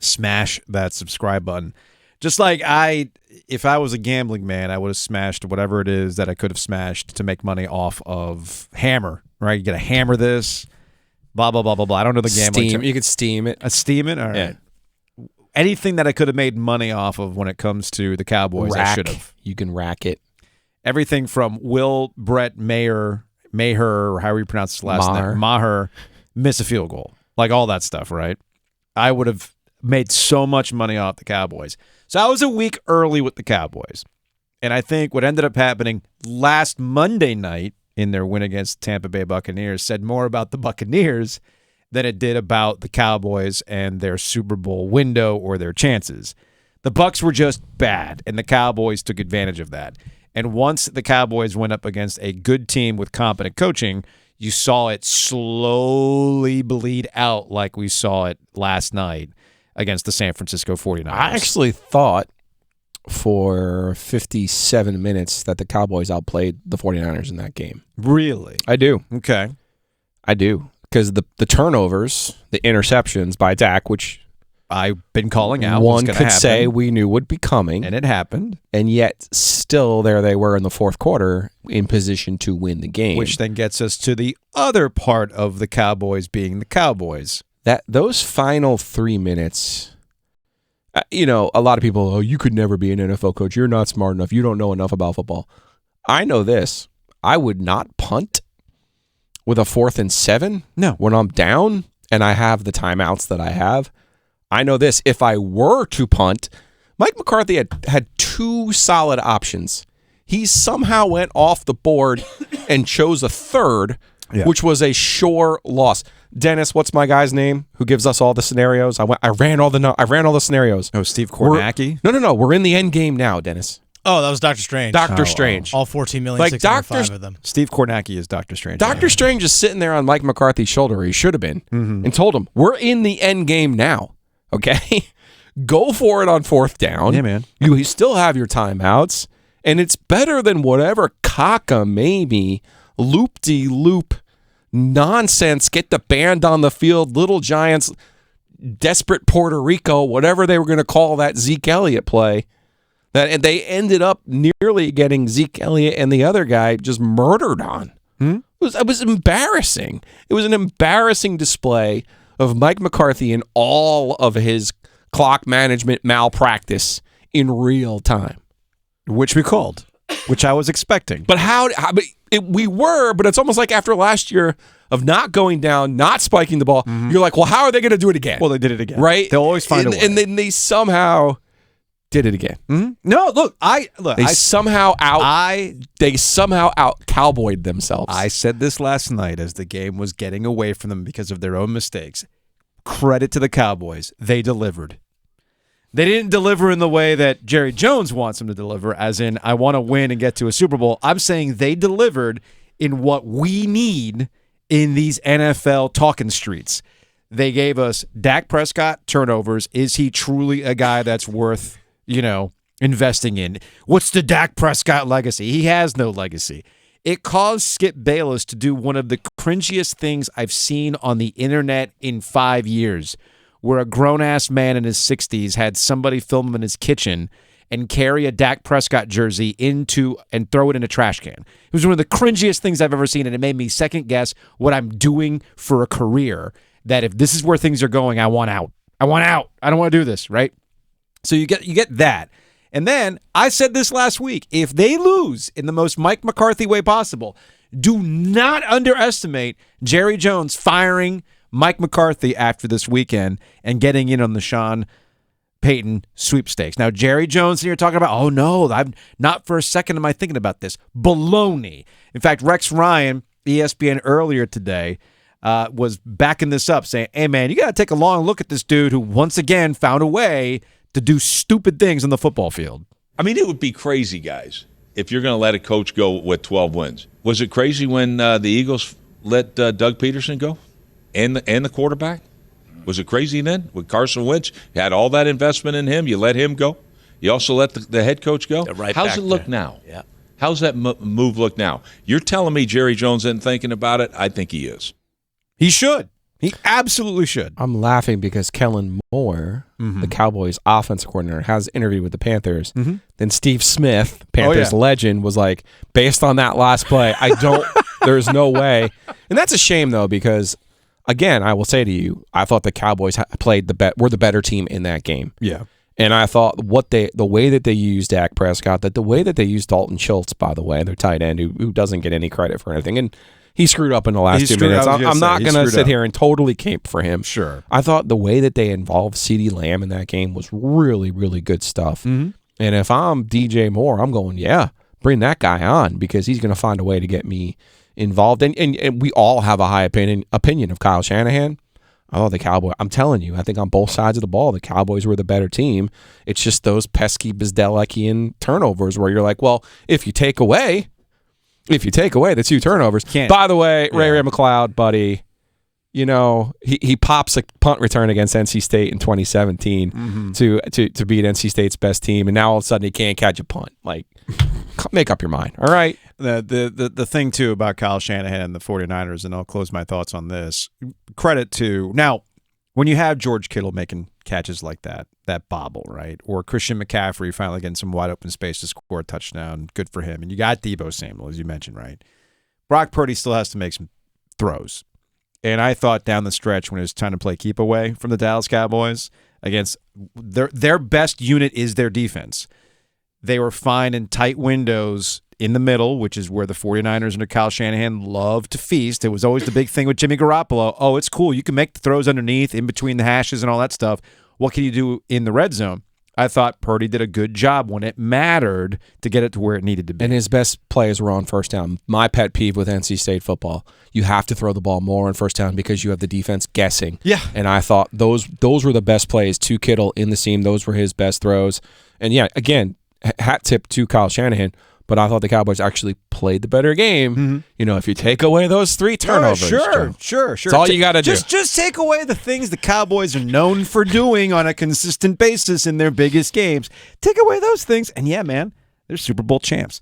smash that subscribe button. Just like if I was a gambling man, I would have smashed whatever it is that I could have smashed to make money off of Hammer, right? You got to hammer this, blah, blah, blah, blah, blah. I don't know the gambling term. You could steam it. Steam it? All right. Yeah. Anything that I could have made money off of when it comes to the Cowboys, I should have. You can rack it. Everything from Will Brett Maher, or however you pronounce his last name, Maher, miss a field goal. Like all that stuff, right? I would have made so much money off the Cowboys. So I was a week early with the Cowboys. And I think what ended up happening last Monday night in their win against Tampa Bay Buccaneers said more about the Buccaneers than it did about the Cowboys and their Super Bowl window or their chances. The Bucs were just bad, and the Cowboys took advantage of that. And once the Cowboys went up against a good team with competent coaching, you saw it slowly bleed out like we saw it last night against the San Francisco 49ers. I actually thought for 57 minutes that the Cowboys outplayed the 49ers in that game. Really? I do. Okay. I do. Because the turnovers, the interceptions by Dak, which I've been calling out, one could say we knew would be coming. And it happened. And yet still there they were in the fourth quarter in position to win the game. Which then gets us to the other part of the Cowboys being the Cowboys. Those final 3 minutes, a lot of people, you could never be an NFL coach. You're not smart enough. You don't know enough about football. I know this. I would not punt with a 4th and 7 when I'm down and I have the timeouts that I have. I know this. If I were to punt, Mike McCarthy had 2 solid options. He somehow went off the board and chose a third, which was a sure loss. Dennis, what's my guy's name who gives us all the scenarios? I ran all the scenarios. Oh, Steve Kornacki? No. We're in the end game now, Dennis. Oh, that was Dr. Strange. Dr. Strange. All 14,605 of them. Steve Kornacki is Dr. Strange. Dr. Strange is sitting there on Mike McCarthy's shoulder. He should have been. And told him, we're in the end game now. Okay? Go for it on 4th down. Yeah, man. You still have your timeouts. And it's better than whatever cockamamie, loop-de-loop nonsense, get the band on the field, Little Giants, desperate Puerto Rico, whatever they were going to call that Zeke Elliott play. And they ended up nearly getting Zeke Elliott and the other guy just murdered on. It was embarrassing. It was an embarrassing display of Mike McCarthy and all of his clock management malpractice in real time. Which we called, which I was expecting. But we were, but it's almost like after last year of not going down, not spiking the ball, you're like, well, how are they going to do it again? Well, they did it again. Right? They'll always find a way. And then they somehow did it again. No, look, they somehow out cowboyed themselves. I said this last night as the game was getting away from them because of their own mistakes. Credit to the Cowboys. They delivered. They didn't deliver in the way that Jerry Jones wants them to deliver, as in, I want to win and get to a Super Bowl. I'm saying they delivered in what we need in these NFL talking streets. They gave us Dak Prescott turnovers. Is he truly a guy that's worth, investing in? What's the Dak Prescott legacy? He has no legacy. It caused Skip Bayless to do one of the cringiest things I've seen on the internet in 5 years, where a grown-ass man in his 60s had somebody film him in his kitchen and carry a Dak Prescott jersey into and throw it in a trash can. It was one of the cringiest things I've ever seen, and it made me second-guess what I'm doing for a career, that if this is where things are going, I want out. I don't want to do this, right? So you get that. And then I said this last week, if they lose in the most Mike McCarthy way possible, do not underestimate Jerry Jones firing Mike McCarthy after this weekend and getting in on the Sean Payton sweepstakes. Now, Jerry Jones, and you're talking about, oh no, I'm not for a second am I thinking about this. Baloney. In fact, Rex Ryan, ESPN earlier today, was backing this up, saying, hey man, you got to take a long look at this dude who once again found a way to do stupid things on the football field. I mean, it would be crazy, guys, if you're going to let a coach go with 12 wins. Was it crazy when the Eagles let Doug Peterson go? And the quarterback? Was it crazy then with Carson Wentz? You had all that investment in him. You let him go. You also let the head coach go. How's it look now? Yeah. How's that move look now? You're telling me Jerry Jones isn't thinking about it? I think he is. He should. He absolutely should. I'm laughing because Kellen Moore, the Cowboys offensive coordinator, has an interview with the Panthers. Then Steve Smith, Panthers legend, was like, based on that last play, there's no way. And that's a shame, though, because, again, I will say to you, I thought the Cowboys were the better team in that game. Yeah. And I thought the way that they used Dak Prescott, the way that they used Dalton Schultz, by the way, their tight end, who doesn't get any credit for anything, and he screwed up in the last 2 minutes. I'm not going to sit here and totally cape for him. Sure. I thought the way that they involved CeeDee Lamb in that game was really, really good stuff. And if I'm DJ Moore, I'm going, bring that guy on because he's going to find a way to get me involved. And we all have a high opinion of Kyle Shanahan. I thought the Cowboys, I'm telling you, I think on both sides of the ball, the Cowboys were the better team. It's just those pesky Bizdelikian turnovers where you're like, well, if you take away the 2 turnovers. By the way, Ray McCloud, buddy, he pops a punt return against NC State in 2017 to beat NC State's best team, and now all of a sudden he can't catch a punt. Like, make up your mind, all right? The thing, too, about Kyle Shanahan and the 49ers, and I'll close my thoughts on this, credit to – now, when you have George Kittle making catches like that bobble, right? Or Christian McCaffrey finally getting some wide open space to score a touchdown. Good for him. And you got Deebo Samuel, as you mentioned, right? Brock Purdy still has to make some throws. And I thought down the stretch when it was time to play keep away from the Dallas Cowboys against their best unit is their defense. They were fine in tight windows in the middle, which is where the 49ers under Kyle Shanahan love to feast. It was always the big thing with Jimmy Garoppolo. Oh, it's cool. You can make the throws underneath, in between the hashes and all that stuff. What can you do in the red zone? I thought Purdy did a good job when it mattered to get it to where it needed to be. And his best plays were on first down. My pet peeve with NC State football, you have to throw the ball more on first down because you have the defense guessing. Yeah. And I thought those were the best plays to Kittle in the seam. Those were his best throws. And, again, hat tip to Kyle Shanahan. But I thought the Cowboys actually played the better game. If you take away those 3 turnovers. Sure. That's all you got to do. Just take away the things the Cowboys are known for doing on a consistent basis in their biggest games. Take away those things, and man, they're Super Bowl champs.